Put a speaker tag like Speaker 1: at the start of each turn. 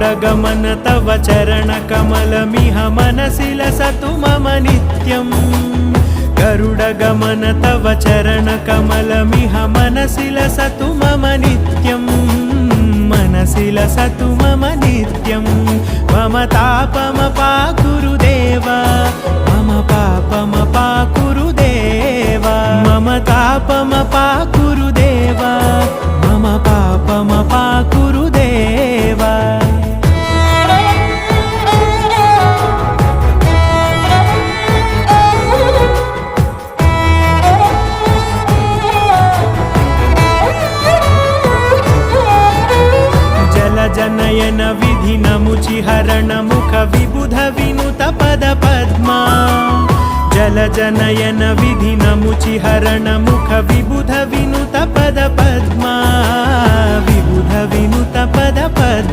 Speaker 1: गरुडगमन तव चरणकमलमिह मनसि लसतु मम नित्यम् गरुडगमन तव चरणकमलमिह मनसि लसतु मम नित्यम् मनसि लसतु मम नित्यम् मम तापमपाकुरु देव मम पापमपाकुरु देव मम तापमपाकुरु देव मम पापमपाकुरु देव जनयन विधि नमुचिहरण मुख विबुध विनुत पद पद्मा जल जनयन विधि नमुचिहरण मुख विबुध विनुत पद पद्मा विबुध विनुत पद पद्मा।